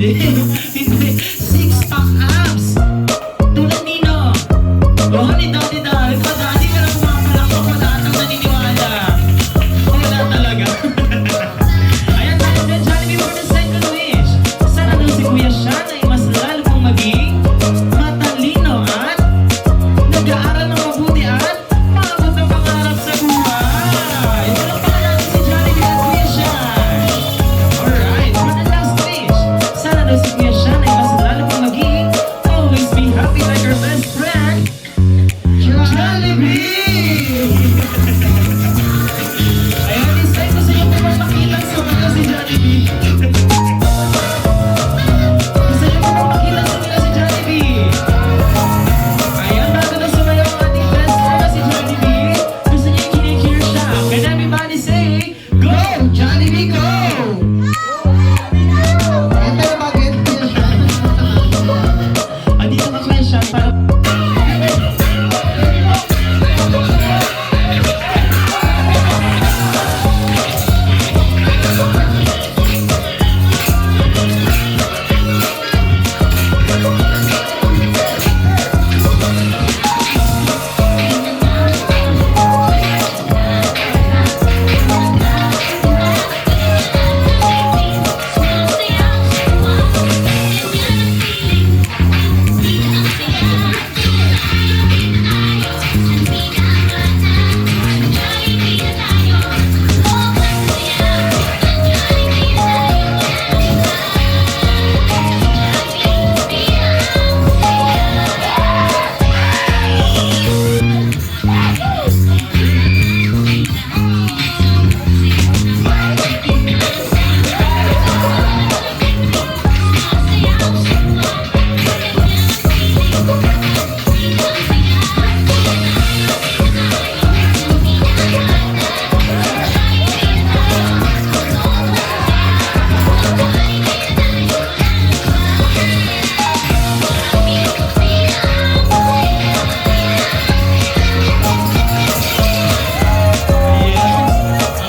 Hindi. Hindi. Six-pack abs. Tulad nino. Oh, nito. Ikaw dati ka lang pumapalak ko. Dati ang naniniwala. Wala talaga. Ayan tayo sa Jollibee for the second wish. Sana daw si Kuya Sean ay mas lalo pang maging matalino at nag-aaral ng mabuti at maabot ng pangarap sa buhay. Ito lang pala natin si Jollibee at Kuya Sean. Alright, for the last wish. Sana daw si Kuya Sean ay mas lalo pang maging always be happy like your best friend, Jollibee! Ayan, isay ko sa inyo kung makita sa mga si Jollibee. Gusto niyo kung makita sa mga si Jollibee. Ayan, bago na sumayaw ang ating best friend na si Jollibee. Gusto niyo kinikir siya. Can everybody say, go! Jollibee, go! Ito na bakit Kuya Sean? Andito ka, Kuya Sean, para...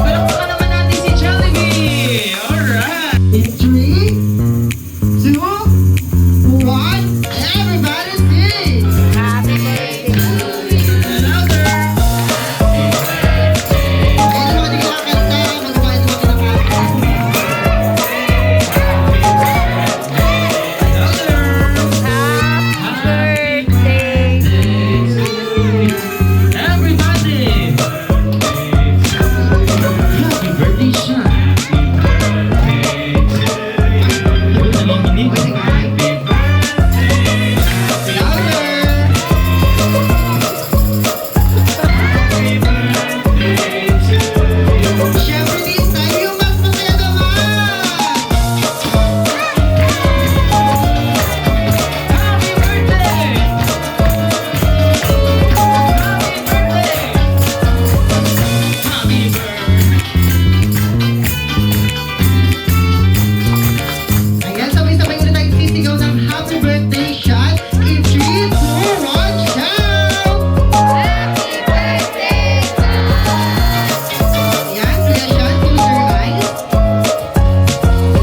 Palakpakan naman natin si Jollibee! Alright! In 3, 2, 1, everybody sing! Louder! Kaya naman hindi nakakanta, magbabayad mo kinakanta. Everybody! Happy birthday, Sean! Nanginginig. Louder! Siyempre this time, yung mas masaya naman! Happy birthday! Happy birthday! Happy birthday! Ayan, sabay-sabay ulit tayo sisigaw ng happy birthday shot. In 3, 2, 1, shout! Ayan, Kuya Sean, close your eyes.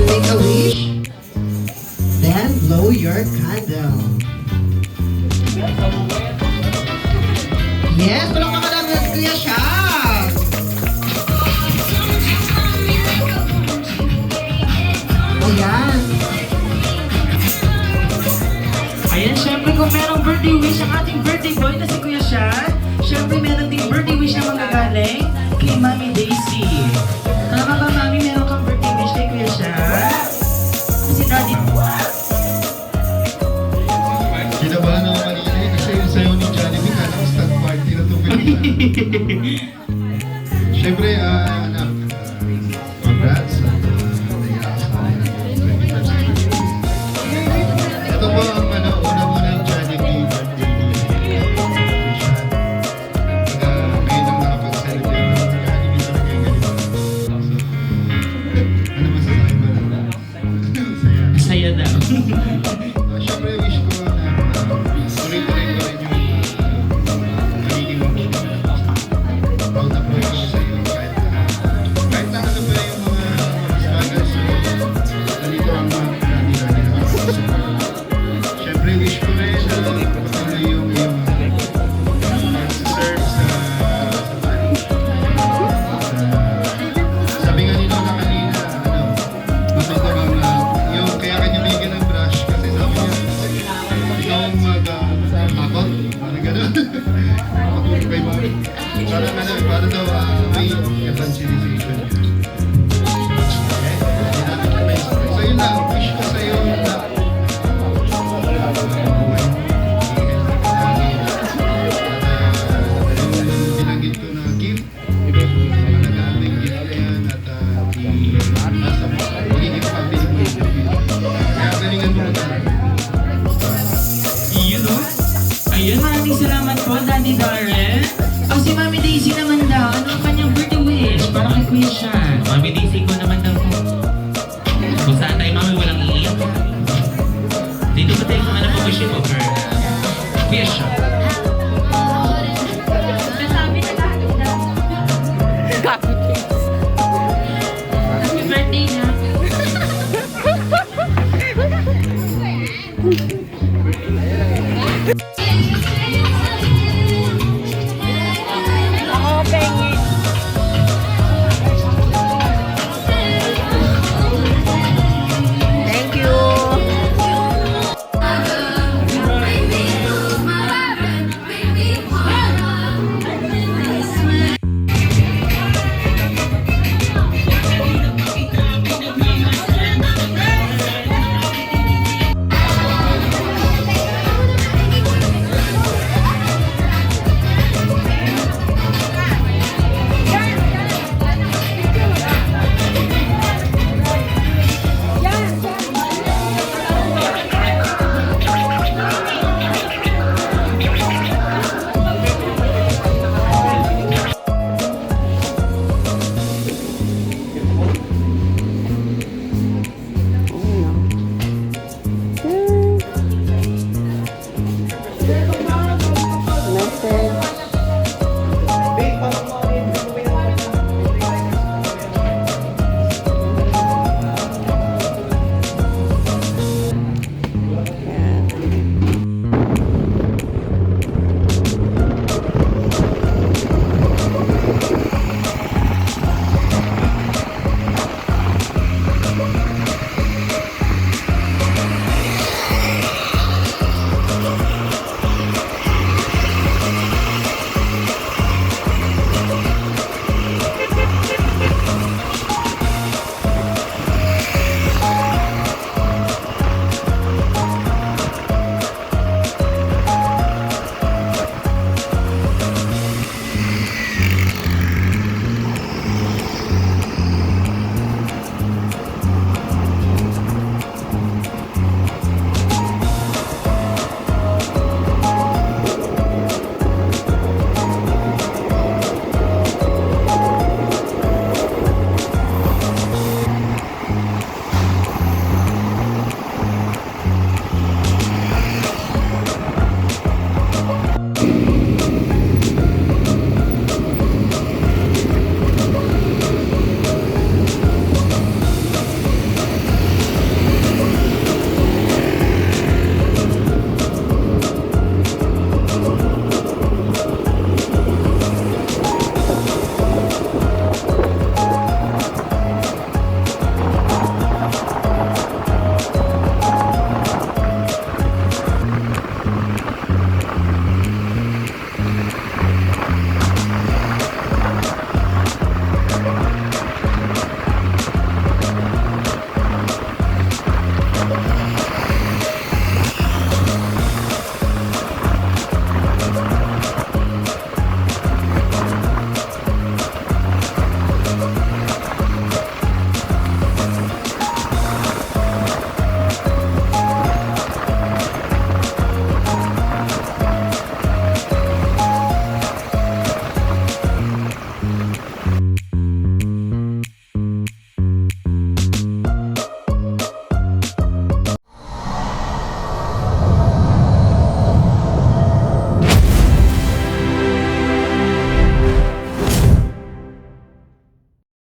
Make a wish. Then blow your candle. Yes, palakpakan namin Kuya Sean. Ayan. Ayan, syempre kung merong birthday wish ang ating birthday boy na si Kuya Sean, syempre meron ding birthday wish na magagaling kay Mami Daisy. Tama ba, Mami? Meron kang birthday wish kay Kuya Sean? Si Daddy... Kinabahan ako kanina eh, kasi yung sayo ni Jollibee na stand party na itong pinag. Siyempre, anak, congrats at naiyak sa akin. Ito po ang unang Jollibee birthday wish. Ngayon ang nakapag-celebrate ng Jollibee talaga yung ganito. Ano masasabi mo na? Saya daw. Siyempre, wish ko na tuloy-tuloy ko rin yung magiging proud na proud ako sa iyo kahit na ano pa yung mga struggles nandito ang mga nandito